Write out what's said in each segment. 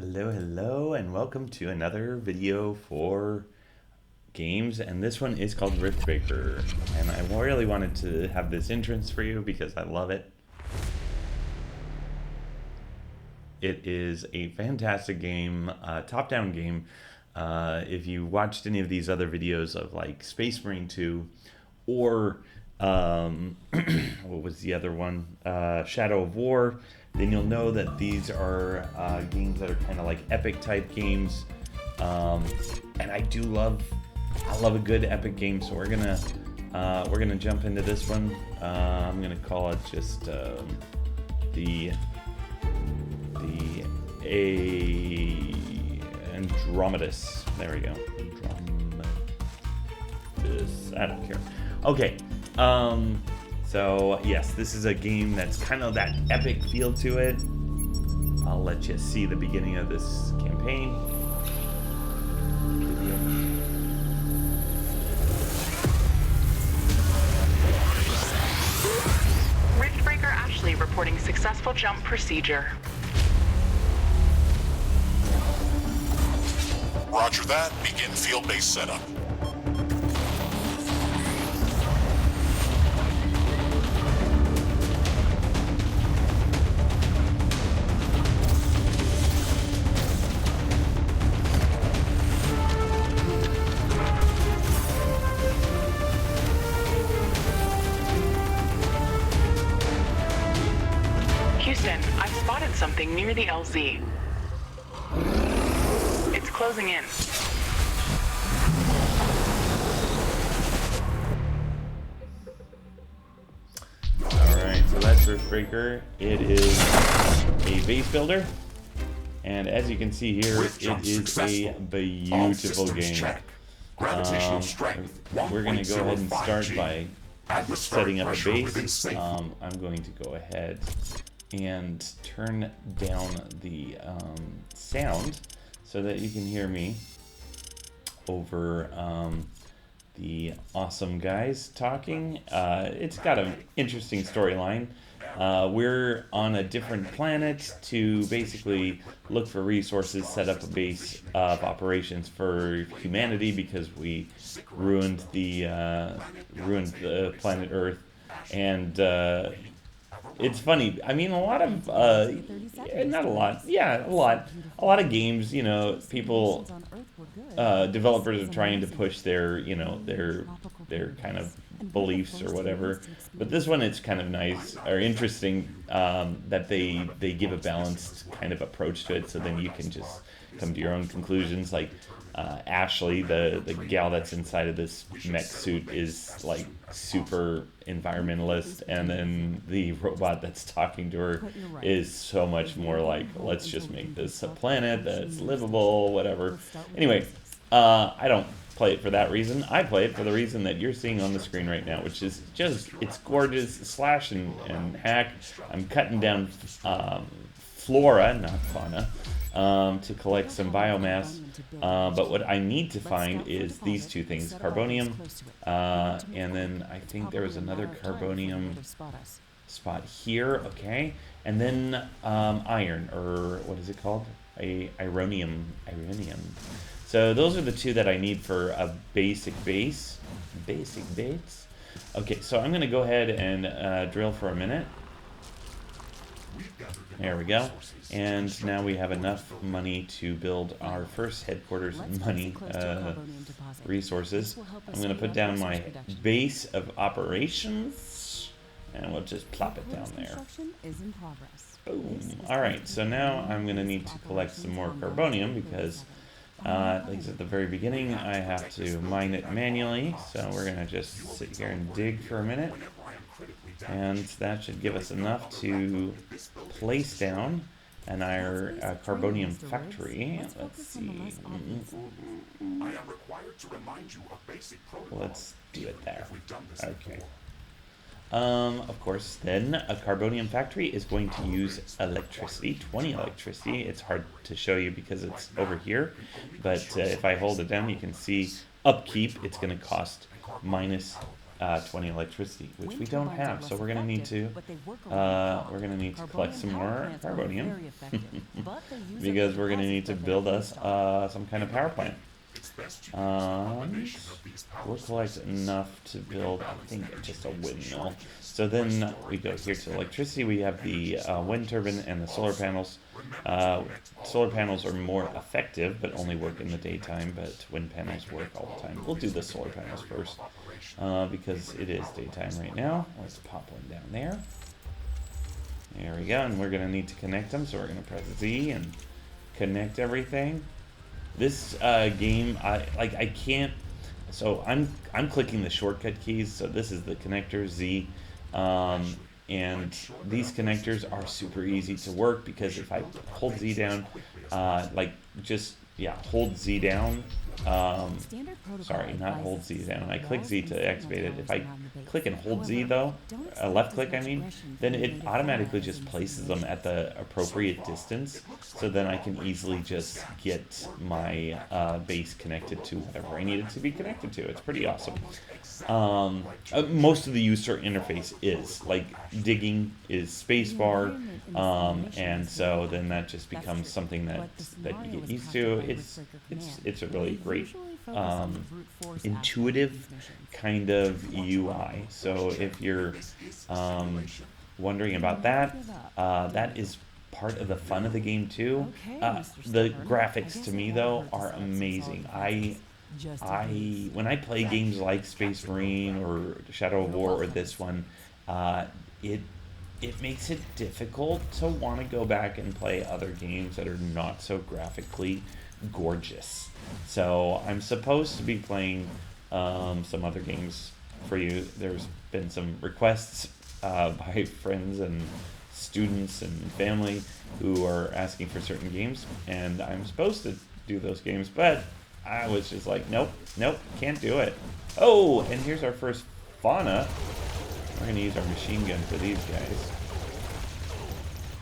Hello, and welcome to another video for games, and this one is called Riftbreaker, and I really wanted to have this entrance for you because I love it. It is a fantastic game, top-down game. If you watched any of these other videos of like Space Marine 2 or what was the other one? Shadow of War, then you'll know that these are games that are kind of like epic type games, and I love a good epic game. So we're gonna jump into this one. I'm gonna call it just the Andromedus. There we go. Andromedus. I don't care. Okay. So yes, this is a game that's kind of that epic feel to it. I'll let you see the beginning of this campaign. Riftbreaker Ashley reporting successful jump procedure. Roger that. Begin field-based setup. Houston, I've spotted something near the LZ. It's closing in. Alright, so that's Riftbreaker. It is a base builder, and as you can see here, it is a beautiful game. We're going to go ahead and start by setting up a base. I'm going to go ahead and turn down the sound so that you can hear me over the awesome guys talking. It's got an interesting storyline. We're on a different planet to basically look for resources, set up a base of operations for humanity because we ruined the planet Earth, and it's funny. I mean, a lot of not a lot, yeah, a lot of games. You know, people, developers are trying to push their, their kind of beliefs or whatever. But this one, it's kind of nice or interesting that they give a balanced kind of approach to it. So then you can just come to your own conclusions. Like Ashley, the gal that's inside of this mech suit, is like super environmentalist, and then the robot that's talking to her is so much more like, let's just make this a planet that's livable, whatever. Anyway, I don't play it for that reason. I play it for the reason that you're seeing on the screen right now, which is just, it's gorgeous. Slash and hack. I'm cutting down flora, not fauna, to collect some biomass. But what I need to find is these two things, carbonium, and then I think there was another carbonium spot here, okay, and then iron, or what is it called? Ironium. So those are the two that I need for a basic base. Okay, so I'm going to go ahead and drill for a minute. There we go. And now we have enough money to build our first headquarters resources. I'm going to put down my base of operations, and we'll just plop it down there. Boom. Alright, so now I'm going to need to collect some more carbonium because, at least at the very beginning, I have to mine it manually. So we're going to just sit here and dig for a minute. And that should give us enough to place down an carbonium factory. Let's see. Let's do it there. Okay. Of course, then a carbonium factory is going to use electricity, 20 electricity. It's hard to show you because it's over here, but if I hold it down, you can see upkeep. It's going to cost minus 20 electricity, which we don't have. So we're gonna need to collect some more carbonium because we're gonna need to build us some kind of power plant. We'll collect enough to build, I think, just a windmill. So then we go here to electricity. We have the wind turbine and the solar panels. Solar panels are more effective, but only work in the daytime, but wind panels work all the time. We'll do the solar panels first, because it is daytime right now. Let's pop one down there. There we go, and we're going to need to connect them, so we're going to press Z and connect everything. This game, I can't. So I'm clicking the shortcut keys. So this is the connector Z, and these connectors are super easy to work because if I hold Z down, hold Z down. Sorry, not hold Z down. I click Z to activate it. If I click and hold Z though, left click I mean, then it automatically just places them at the appropriate distance. So then I can easily just get my base connected to whatever I need it to be connected to. It's pretty awesome. Most of the user interface is like digging is spacebar, and so then that just becomes something that you get used to. It's a really great intuitive kind of UI. So if you're wondering about that, that is part of the fun of the game too. The graphics to me though are amazing. When I play games like Space Marine or Shadow of War or this one, it makes it difficult to want to go back and play other games that are not so graphically gorgeous. So I'm supposed to be playing some other games for you. There's been some requests by friends and students and family who are asking for certain games, and I'm supposed to do those games, but I was just like, nope, can't do it. Oh, and here's our first fauna. We're gonna use our machine gun for these guys.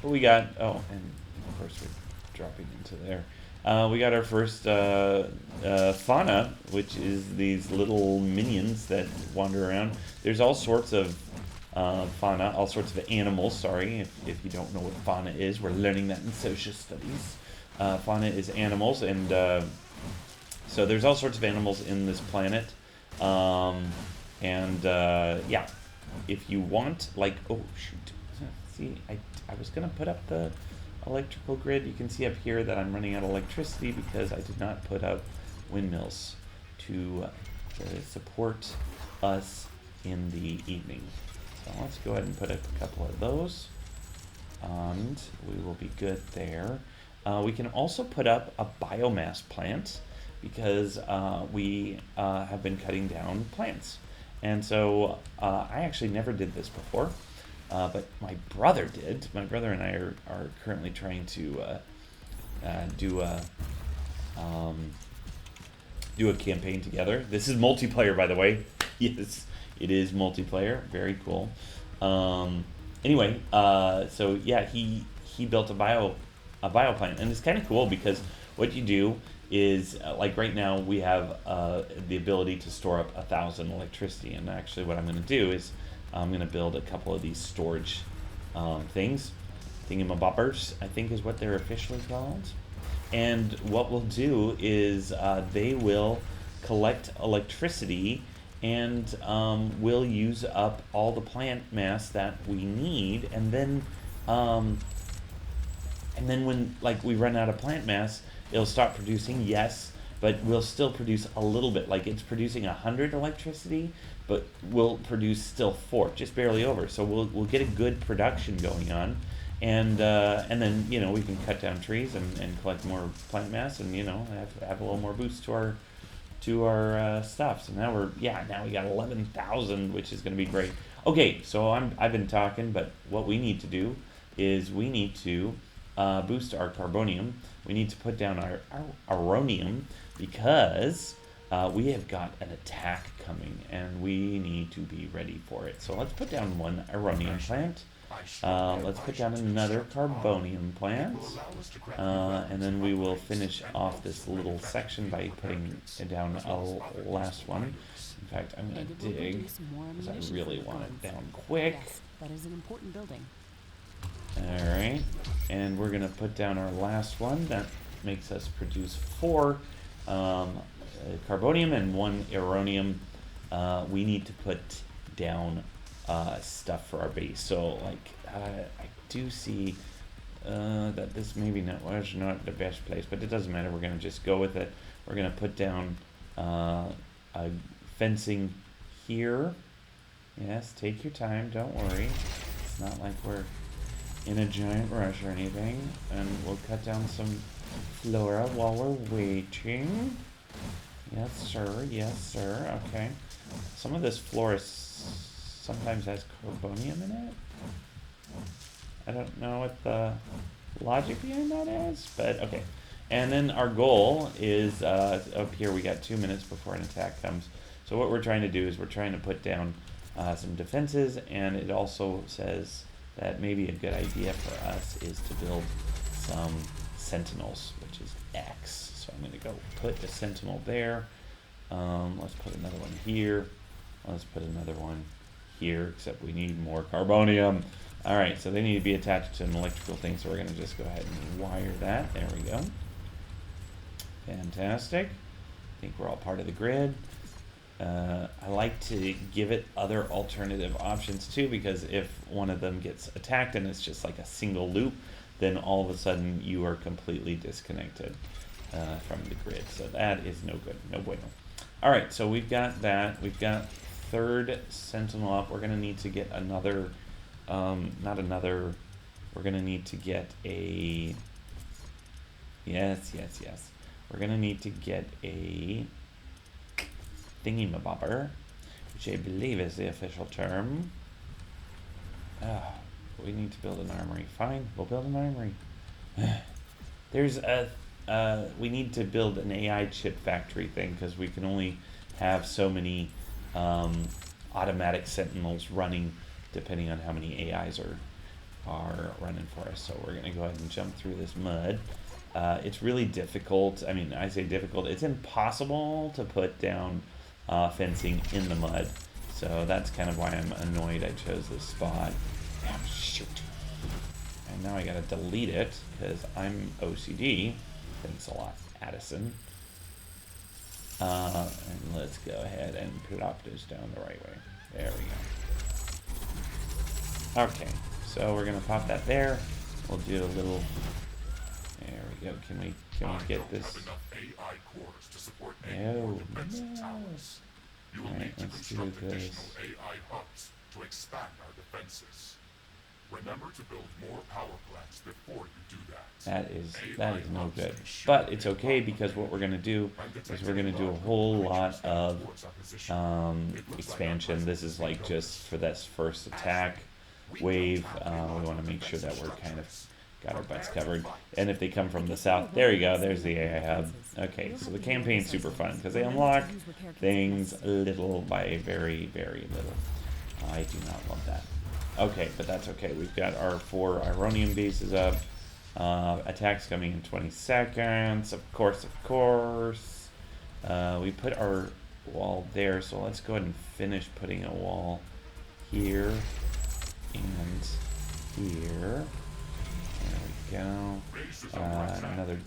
What we got? Oh, and of course we're dropping into there. We got our first fauna, which is these little minions that wander around. There's all sorts of fauna, all sorts of animals. Sorry, if you don't know what fauna is, we're learning that in social studies. Fauna is animals, and so there's all sorts of animals in this planet. Yeah, if you want, like, oh shoot, see, I was gonna put up the electrical grid. You can see up here that I'm running out of electricity because I did not put up windmills to support us in the evening. So let's go ahead and put up a couple of those, and we will be good there. We can also put up a biomass plant because we have been cutting down plants. And so I actually never did this before. But my brother did. My brother and I are currently trying to do a campaign together. This is multiplayer, by the way. Yes, it is multiplayer. Very cool. Anyway, so yeah, he built a bio plant, and it's kind of cool because what you do is like right now we have the ability to store up 1,000 electricity, and actually what I'm going to do is I'm going to build a couple of these storage things. Thingamabobbers, I think is what they're officially called. And what we'll do is they will collect electricity and we'll use up all the plant mass that we need. And then when like we run out of plant mass, it'll stop producing, yes, but we'll still produce a little bit. Like it's producing 100 electricity, but we'll produce still 4, just barely over. So we'll get a good production going on, and then we can cut down trees and collect more plant mass, and have a little more boost to our stuff. So now we got 11,000, which is going to be great. Okay, so I've been talking, but what we need to do is we need to boost our carbonium. We need to put down our aronium because we have got an attack coming and we need to be ready for it. So let's put down one aronium plant. Let's put down another carbonium plant. And then we will finish off this little section by putting down a last one. In fact, I'm going to dig because I really want it down quick. Yes, that is an important building. Alright, and we're going to put down our last one. That makes us produce 4 carbonium and 1 auronium. We need to put down stuff for our base. So, like, I do see that this maybe was not the best place, but it doesn't matter. We're going to just go with it. We're going to put down a fencing here. Yes, take your time. Don't worry. It's not like we're in a giant rush or anything. And we'll cut down some flora while we're waiting. Yes, sir. Yes, sir. Okay. Some of this flora sometimes has carbonium in it. I don't know what the logic behind that is, but okay. And then our goal is up here. We got 2 minutes before an attack comes. So what we're trying to do is we're trying to put down some defenses, and it also says that maybe a good idea for us is to build some sentinels, which is X. So I'm going to go put a sentinel there. Let's put another one here. Let's put another one here, except we need more carbonium. All right, so they need to be attached to an electrical thing, so we're going to just go ahead and wire that. There we go. Fantastic. I think we're all part of the grid. I like to give it other alternative options too, because if one of them gets attacked and it's just like a single loop, then all of a sudden you are completely disconnected from the grid. So that is no good, no bueno. All right, so we've got that. We've got third sentinel up. We're going to need to get another, not another, we're going to need to get a, yes. We're going to need to get a thingy-mabobber, which I believe is the official term. We need to build an armory. Fine, we'll build an armory. There's a, we need to build an AI chip factory thing, because we can only have so many automatic sentinels running depending on how many AIs are running for us. So we're going to go ahead and jump through this mud. It's really difficult. I mean, I say difficult. It's impossible to put down fencing in the mud. So that's kind of why I'm annoyed I chose this spot. Damn, shoot. And now I gotta delete it because I'm OCD. Thanks a lot, Addison. And let's go ahead and plop this down the right way. There we go. Okay, so we're gonna pop that there. We'll do a little. There we go. Can we get this? No. Alright, let's do this. To expand our defenses. Remember to build more power plants before you do that. That is no good. But it's okay, because what we're gonna do is we're gonna do a whole lot of expansion. This is like just for this first attack wave. We want to make sure that we're kind of got our butts covered. And if they come from the south, there you go, there's the AI hub. Okay, so the campaign's super fun because they unlock things little by very, very little. I do not love that. Okay, but that's okay. We've got our 4 Ironium bases up. Attacks coming in 20 seconds. Of course. We put our wall there, so let's go ahead and finish putting a wall here and here. There we go. Another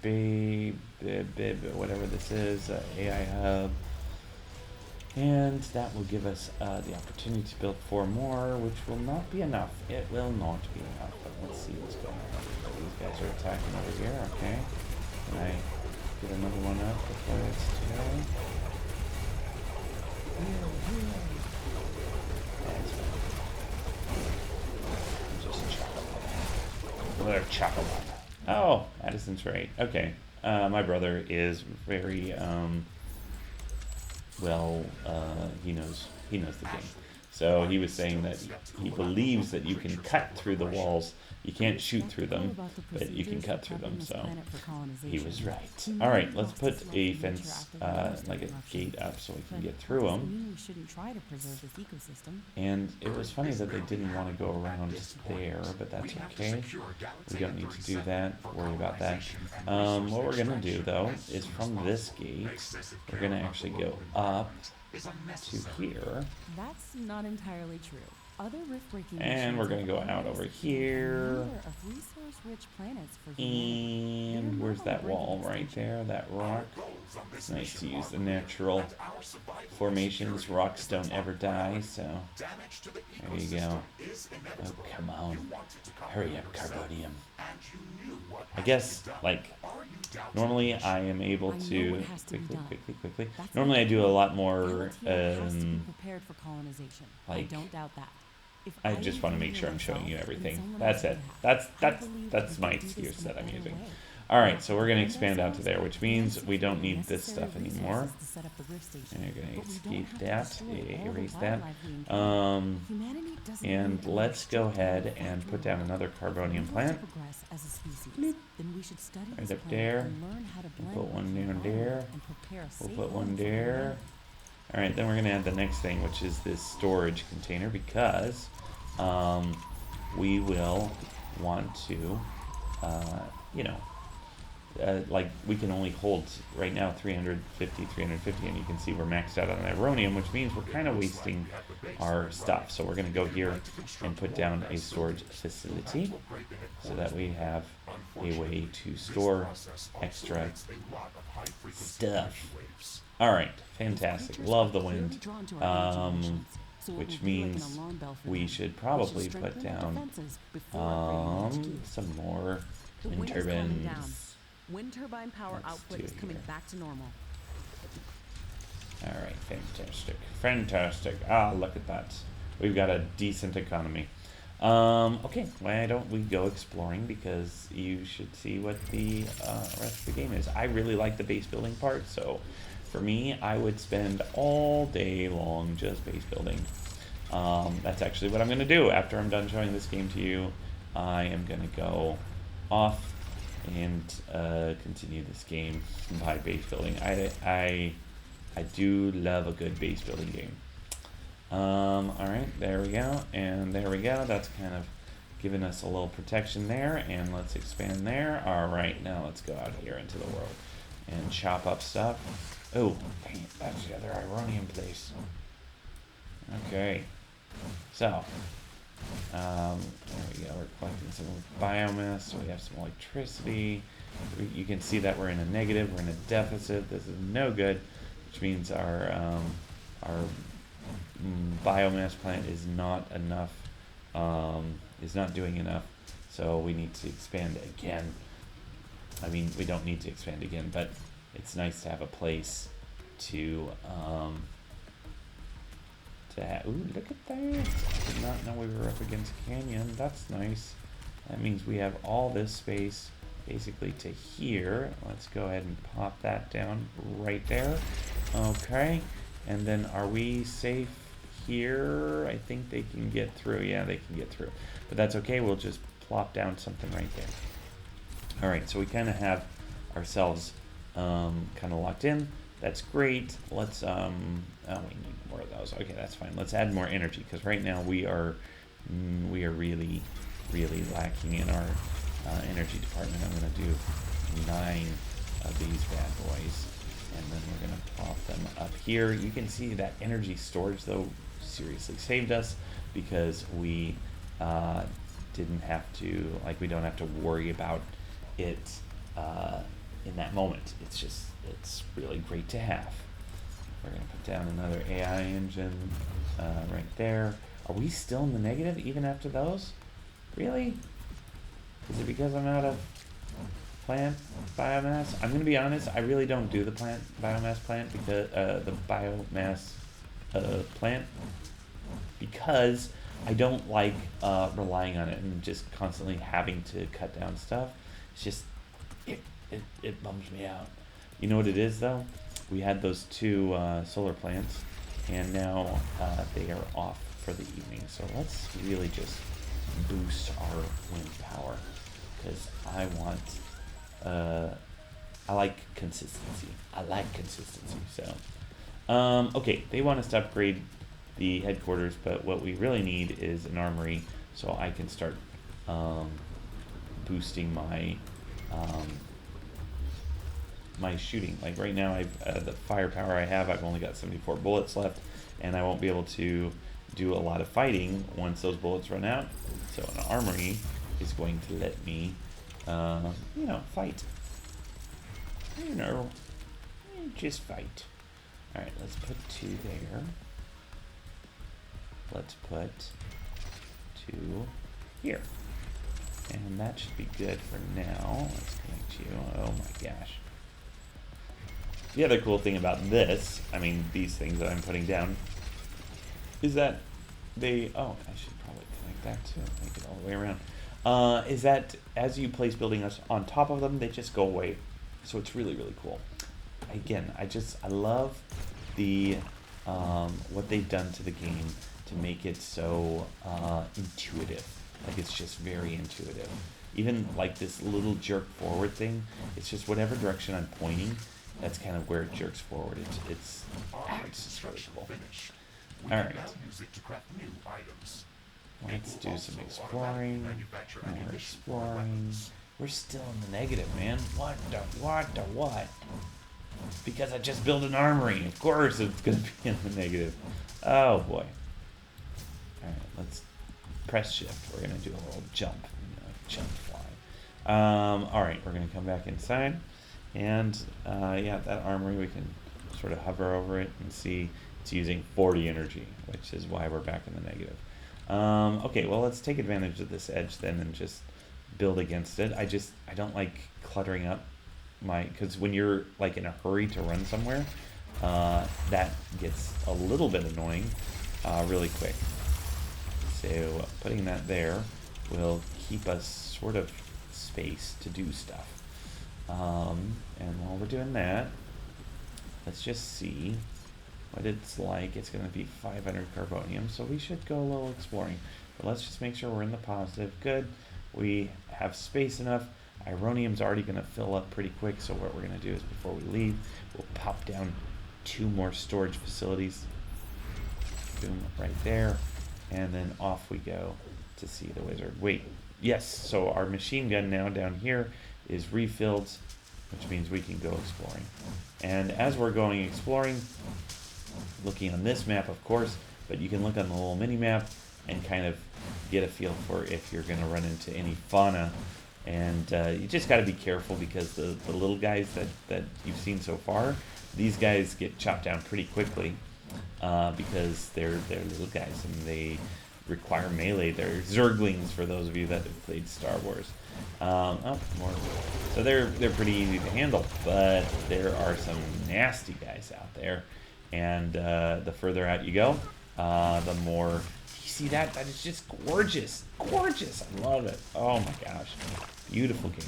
whatever this is, AI hub. And that will give us the opportunity to build 4 more, which will not be enough. It will not be enough, but let's see what's going on. These guys are attacking over here, okay. Can I get another one up before it's too? Just chocolate. Oh, Addison's right. Okay. My brother is very well, he knows the game. So he was saying that he believes that you can cut through the walls. You can't shoot through them, but you can cut through them. So he was right. All right, let's put a fence, like a gate up so we can get through them. And it was funny that they didn't want to go around there, but that's okay. We don't need to do that. Worry about that. What we're gonna do though is from this gate, we're gonna actually go up to here. That's not entirely true. Other rift-breaking And we're gonna go out over here. And where's that wall right there? That rock. It's nice to use the natural formations. Rocks don't ever die, so there you go. Oh, come on. Hurry up, Carbonium. I guess, like, normally I am able to quickly. Normally I do a lot more like, I just want to make sure I'm showing you everything. That's it. That's my excuse that I'm using. Alright, so we're going to expand out to there, which means we don't need this stuff anymore. And you're going to escape that, erase that. And let's go ahead and put down another Carbonium plant. Right up there. We'll put one down there. We'll put one there. Alright, then we're going to add the next thing, which is this storage container, because we will want to, you know, like we can only hold right now 350, and you can see we're maxed out on Ironium, which means we're kind of wasting our stuff. So we're going to go here and put down a storage facility so that we have a way to store extra stuff. Alright, fantastic. Love the wind. Which means we should probably put down some more wind turbines. Wind turbine power output is coming back to normal. Alright, fantastic. Ah, look at that. We've got a decent economy. Okay, why don't we go exploring, because you should see what the rest of the game is. I really like the base building part, so for me, I would spend all day long just base building. That's actually what I'm going to do. After I'm done showing this game to you, I am going to go off and continue this game by base building. I do love a good base building game. Alright, there we go, and there we go. That's kind of giving us a little protection there, and let's expand there. Alright, now let's go out here into the world and chop up stuff. Oh, dang it, that's the other Ironium place. Okay, so, there we go, we're collecting some biomass, so we have some electricity. You can see that we're in a negative, we're in a deficit. This is no good, which means our biomass plant is not enough, is not doing enough, so we need to expand again. I mean, we don't need to expand again, but it's nice to have a place to have. Ooh, look at that! I did not know we were up against a canyon. That's nice. That means we have all this space basically to here. Let's go ahead and pop that down right there. Okay, and then are we safe here? I think they can get through. Yeah, they can get through, but that's okay. We'll just plop down something right there. All right, so we kind of have ourselves kind of locked in. That's great. Let's oh, we need more of those. Okay, that's fine. Let's add more energy, because right now we are really lacking in our energy department. I'm going to do 9 of these bad boys, and then we're going to plop them up here. You can see that energy storage though seriously saved us, because we didn't have to, like, we don't have to worry about it in that moment. It's really great to have. We're going to put down another AI engine right there. Are we still in the negative even after those? Really? Is it because I'm out of plant biomass? I'm going to be honest, I really don't do the biomass plant, because the biomass plant, because I don't like relying on it and just constantly having to cut down stuff. It's just, it bums me out. You know what it is though? We had those 2 solar plants, and now they are off for the evening. So let's really just boost our wind power, because I want, I like consistency. So, okay, they want us to upgrade the headquarters, but what we really need is an armory, so I can start boosting my my shooting. Like right now, I've the firepower I have, I've only got 74 bullets left, and I won't be able to do a lot of fighting once those bullets run out. So an armory is going to let me, you know, fight. You know, just fight. All right, let's put 2 there. Let's put 2 here. And that should be good for now. Let's connect you. Oh my gosh. The other cool thing about this, I mean, these things that I'm putting down, is that they, oh, I should probably connect that too, make it all the way around, is that as you place buildings on top of them, they just go away. So it's really, really cool. Again, I love the, what they've done to the game to make it so intuitive. Like, it's just very intuitive. Even like this little jerk forward thing, it's just whatever direction I'm pointing, that's kind of where it jerks forward. It's just really cool. Alright. Let's do some exploring. More exploring. We're still in the negative, man. What? Because I just built an armory. Of course it's going to be in the negative. Oh, boy. Alright, let's press shift. We're going to do a little jump. You know, jump fly. Alright, we're going to come back inside. And, yeah, that armory, we can sort of hover over it and see it's using 40 energy, which is why we're back in the negative. Okay, well, let's take advantage of this edge then and just build against it. I don't like cluttering up because when you're like in a hurry to run somewhere, that gets a little bit annoying really quick. So putting that there will keep us sort of space to do stuff. And while we're doing that, let's just see what it's like. It's going to be 500 carbonium, so we should go a little exploring. But let's just make sure we're in the positive. Good. We have space enough. Ironium's already going to fill up pretty quick, so what we're going to do is before we leave, we'll pop down 2 more storage facilities. Boom, right there. And then off we go to see the wizard. Wait, yes, so our machine gun now down here is refilled, which means we can go exploring. And as we're going exploring, looking on this map, of course, but you can look on the little mini map and kind of get a feel for if you're going to run into any fauna. And you just got to be careful because the little guys that you've seen so far, these guys get chopped down pretty quickly because they're little guys and they require melee. They're zerglings for those of you that have played Star Wars. More. So they're pretty easy to handle, but there are some nasty guys out there. And the further out you go, the more you see that is just gorgeous. I love it. Oh my gosh, beautiful game.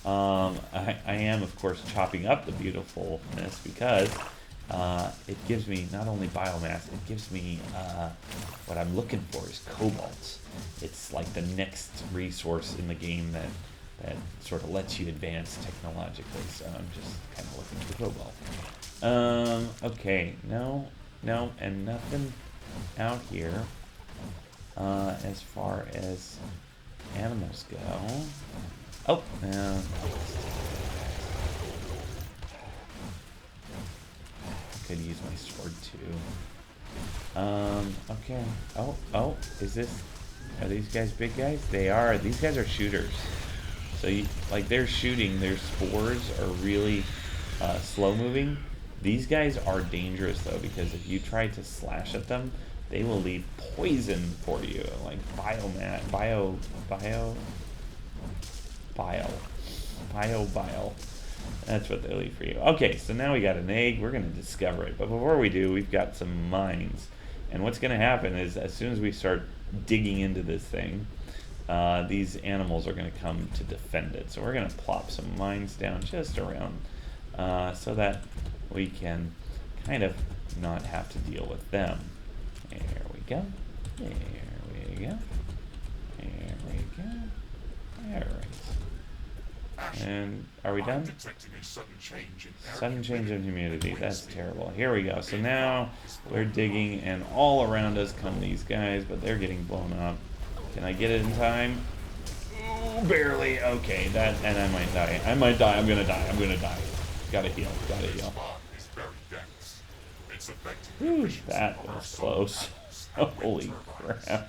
I am of course chopping up the beautifulness because it gives me not only biomass, it gives me what I'm looking for is cobalt. It's like the next resource in the game that sort of lets you advance technologically. So I'm just kind of looking for cobalt. Okay, no, and nothing out here as far as animals go. Oh, no. Could use my sword too. Okay. Oh, are these guys big guys? They are. These guys are shooters. So they're shooting, their spores are really slow moving. These guys are dangerous though, because if you try to slash at them, they will leave poison for you, like bile. That's what they leave for you. Okay, so now we got an egg. We're going to discover it. But before we do, we've got some mines. And what's going to happen is as soon as we start digging into this thing, these animals are going to come to defend it. So we're going to plop some mines down just around so that we can kind of not have to deal with them. There we go. There we go. There we go. Alright. And are we done? Sudden change in humidity. That's terrible. Here we go. So now we're digging, and all around us come these guys, but they're getting blown up. Can I get it in time? Ooh, barely. Okay, that, and I might die. I might die. I'm gonna die. I'm gonna die. Gotta heal. Gotta heal. Whew, that was close. Holy crap.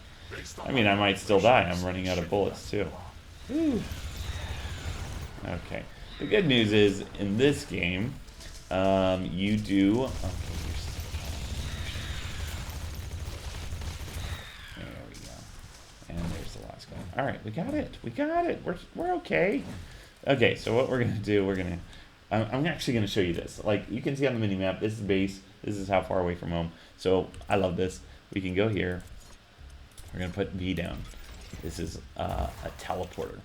I mean, I might still die. I'm running out of bullets, too. Whew. Okay. The good news is, in this game, you do... Okay, there we go. And there's the last guy. Alright, we got it. We got it. We're okay. Okay, so what we're going to do, I'm actually going to show you this. Like, you can see on the mini-map, this is base. This is how far away from home. So, I love this. We can go here. We're going to put V down. This is a teleporter.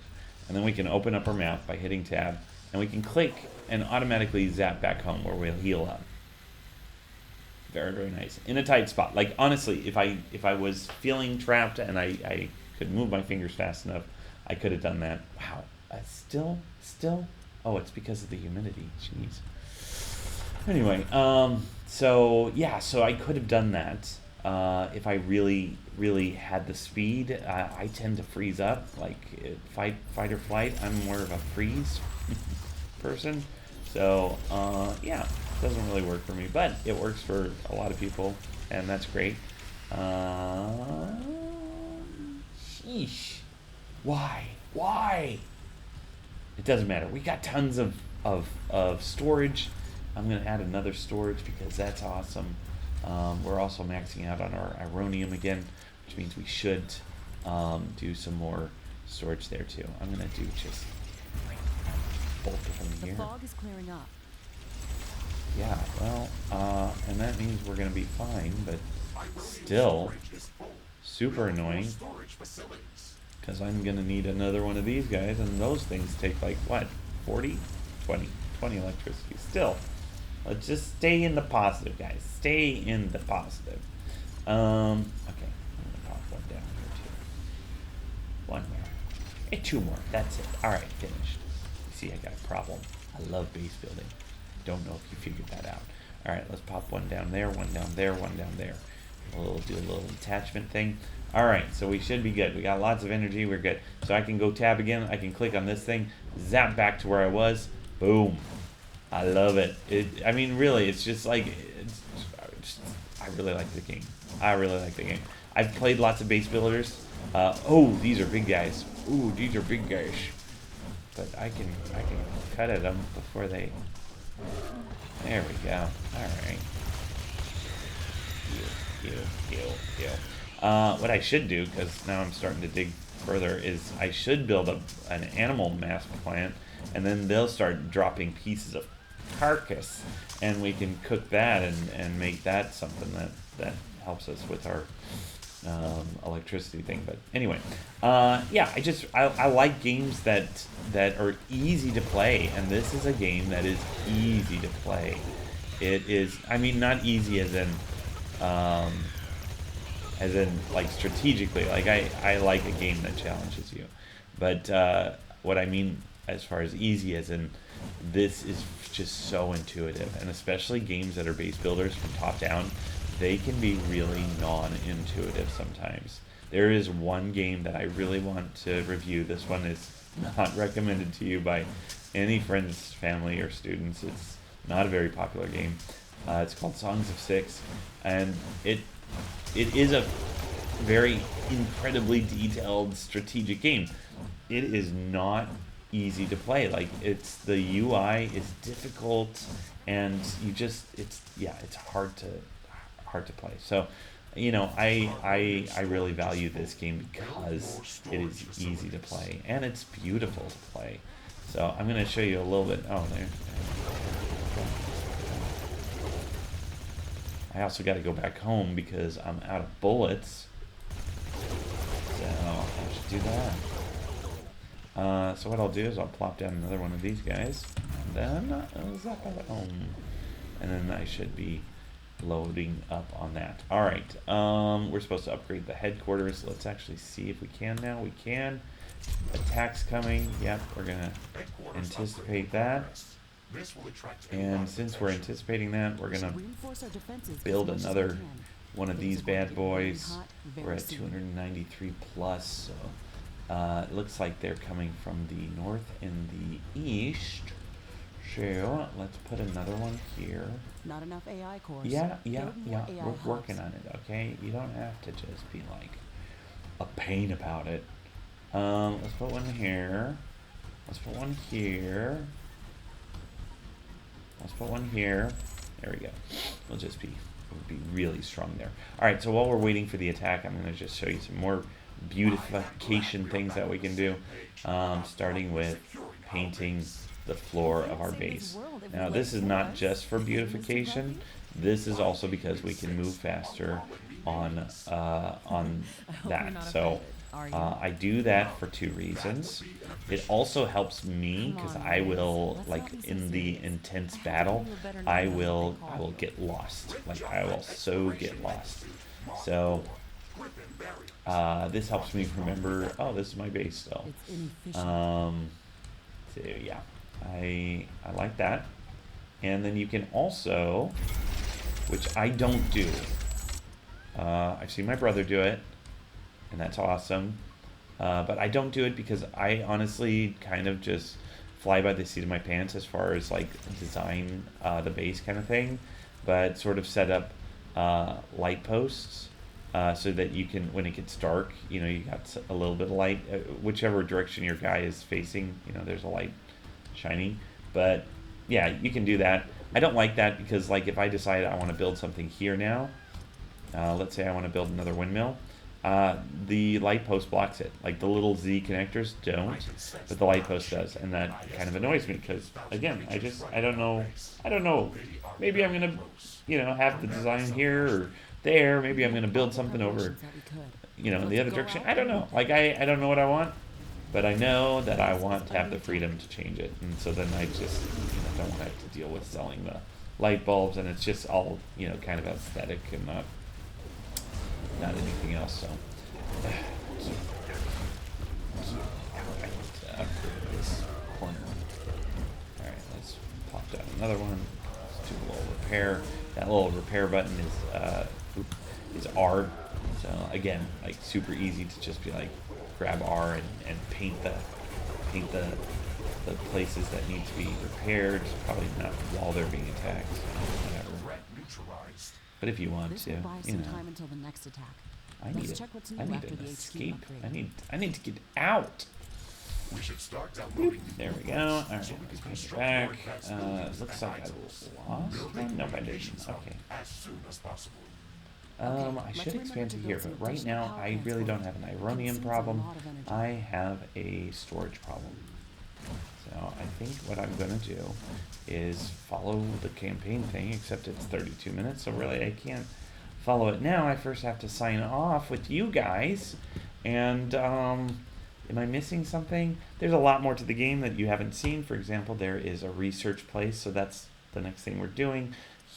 And then we can open up our map by hitting tab. And we can click and automatically zap back home where we'll heal up. Very, very nice. In a tight spot. Like, honestly, if I was feeling trapped and I could move my fingers fast enough, I could have done that. Wow. Still? Oh, it's because of the humidity. Jeez. Anyway, so I could have done that if I really, really had the speed. I tend to freeze up, like fight or flight. I'm more of a freeze person. So, yeah, it doesn't really work for me, but it works for a lot of people, and that's great. Sheesh. Why? It doesn't matter. We got tons of storage. I'm going to add another storage because that's awesome. We're also maxing out on our Ironium again, which means we should do some more storage there too. I'm going to do just both of them here. The fog is clearing up. Yeah, well, and that means we're going to be fine, but still super annoying because I'm going to need another one of these guys, and those things take like, what, 40? 20 electricity. Still, let's just stay in the positive, guys. Stay in the positive. Okay, I'm going to pop one down here too. One more. Hey, two more. That's it. All right, finished. You see, I got a problem. I love base building. Don't know if you figured that out. All right, let's pop one down there, one down there, one down there. We'll do a little attachment thing. All right, so we should be good. We got lots of energy. We're good. So I can go tab again. I can click on this thing, zap back to where I was. Boom. I love it. I mean, really, it's just like, I really like the game. I've played lots of base builders. Oh, these are big guys. Ooh, these are big guys. But I can cut at them before they. There we go. All right. Heal. What I should do, because now I'm starting to dig further, is I should build an animal mass plant, and then they'll start dropping pieces of carcass, and we can cook that and make that something that helps us with our electricity thing. But anyway, yeah, I like games that are easy to play, and this is a game that is easy to play. It is, I mean, not easy as in like strategically. Like I like a game that challenges you, but what I mean as far as easy as in this is just so intuitive, and especially games that are base builders from top down, they can be really non-intuitive sometimes. There is one game that I really want to review. This one is not recommended to you by any friends, family, or students. It's not a very popular game. It's called Songs of Six, and it is a very incredibly detailed strategic game. It is not easy to play. Like, it's the UI is difficult, and it's hard to play. So, you know, I really value this game because it is easy to play and it's beautiful to play. So I'm going to show you a little bit. Oh, there. I also got to go back home because I'm out of bullets. So I should do that. So what I'll do is I'll plop down another one of these guys, and then zap out home, and then I should be loading up on that. All right, we're supposed to upgrade the headquarters. Let's actually see if we can now. We can. Attacks coming. Yep, we're gonna anticipate that. And since we're anticipating that, we're gonna build another one of these bad boys. We're at 293 plus, so it looks like they're coming from the north and the east. So let's put another one here. Not enough AI cores. Yeah. Build more AI We're hubs. working on it. Okay, you don't have to just be like a pain about it. Let's put one here. Let's put one here. Let's put one here. There we go. We'll be really strong there. All right, so while we're waiting for the attack, I'm going to just show you some more beautification things that we can do, starting with painting the floor of our base. Now, this is not just for beautification. This is also because we can move faster on that. So I do that for 2 reasons. It also helps me because I will, like, in the intense battle, I will get lost. Like, I will so get lost. So this helps me remember, oh, this is my base still. So yeah, I like that. And then you can also, which I don't do, I've seen my brother do it, and that's awesome. But I don't do it because I honestly kind of just fly by the seat of my pants as far as like design the base kind of thing, but sort of set up light posts so that you can, when it gets dark, you know, you got a little bit of light, whichever direction your guy is facing, you know, there's a light shining. But yeah, you can do that. I don't like that because, like, if I decide I want to build something here now, let's say I want to build another windmill, the light post blocks it. Like, the little Z connectors don't, but the light post does, and that kind of annoys me because, again, I don't know. Maybe I'm gonna, you know, have the design here or there. Maybe I'm gonna build something over, you know, in the other direction. I don't know. Like, I don't know what I want, but I know that I want to have the freedom to change it, and so then I just, you know, don't have to deal with selling the light bulbs, and it's just all, you know, kind of aesthetic and not anything else. So this corner. All right, let's pop down another one. Let's do a little repair. That little repair button is R. So again, like, super easy to just be like, grab R and paint the places that need to be repaired. Probably not while they're being attacked. So whatever. But if you want to, you know, I need an escape. I need to get out. We should start There we go. All right, paint it back. Looks like I lost one. No, I didn't. Okay. as soon as possible. I should expand to here, but right now I really don't have an Ironian problem. I have a storage problem. So I think what I'm gonna do is follow the campaign thing, except it's 32 minutes, so really I can't follow it now. I first have to sign off with you guys. And am I missing something? There's a lot more to the game that you haven't seen. For example, there is a research place, so that's the next thing we're doing.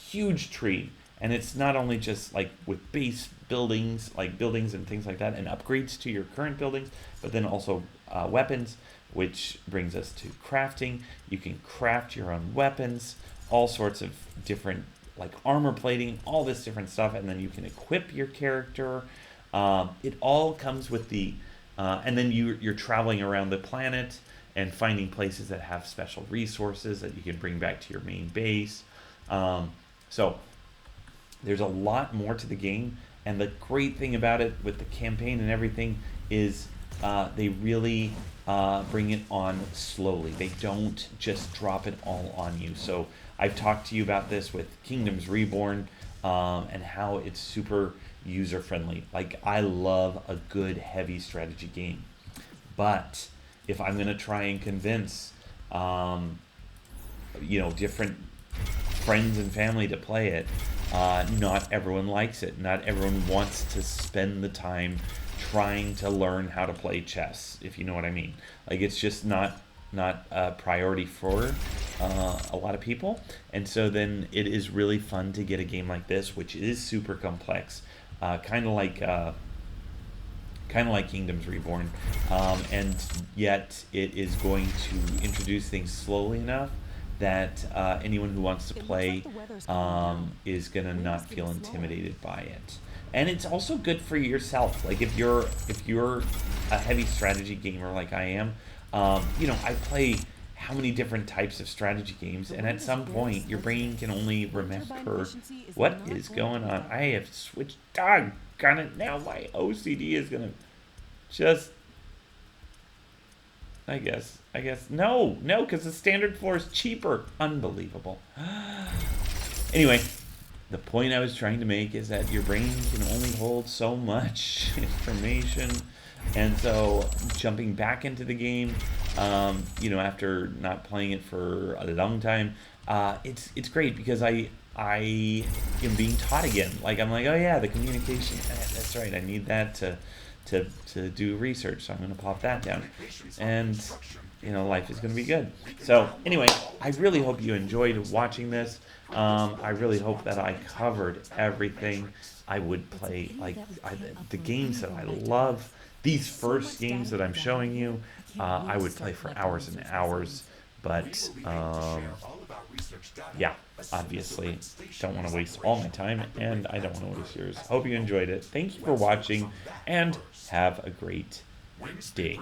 Huge tree. And it's not only just like with base buildings, like buildings and things like that, and upgrades to your current buildings, but then also weapons, which brings us to crafting. You can craft your own weapons, all sorts of different, like armor plating, all this different stuff, and then you can equip your character. It all comes with the, and then you're traveling around the planet and finding places that have special resources that you can bring back to your main base. So there's a lot more to the game, and the great thing about it with the campaign and everything is they really bring it on slowly. They don't just drop it all on you. So I've talked to you about this with Kingdoms Reborn and how it's super user friendly. Like, I love a good heavy strategy game, but if I'm gonna try and convince different friends and family to play it, not everyone likes it. Not everyone wants to spend the time trying to learn how to play chess, if you know what I mean. Like, it's just not a priority for a lot of people, and so then it is really fun to get a game like this, which is super complex, kind of like Kingdoms Reborn, and yet it is going to introduce things slowly enough that anyone who wants to play is gonna not feel intimidated by it. And it's also good for yourself. Like if you're a heavy strategy gamer like I am, I play how many different types of strategy games, and at some point your brain can only remember what is going on. I have switched. Doggone it! Now my OCD is gonna just. I guess no, because the standard floor is cheaper. Unbelievable. Anyway, the point I was trying to make is that your brain can only hold so much information, and so jumping back into the game, after not playing it for a long time, it's great because I am being taught again. Like I'm like, oh yeah, the communication. That's right. I need that to do research, so I'm going to pop that down, and life is going to be good. So anyway, I really hope you enjoyed watching this. I really hope that I covered everything I would play, the games that I love. These first games that I'm showing you, I would play for hours and hours, but yeah, obviously don't want to waste all my time, and I don't want to waste yours. Hope you enjoyed it. Thank you for watching, and have a great day.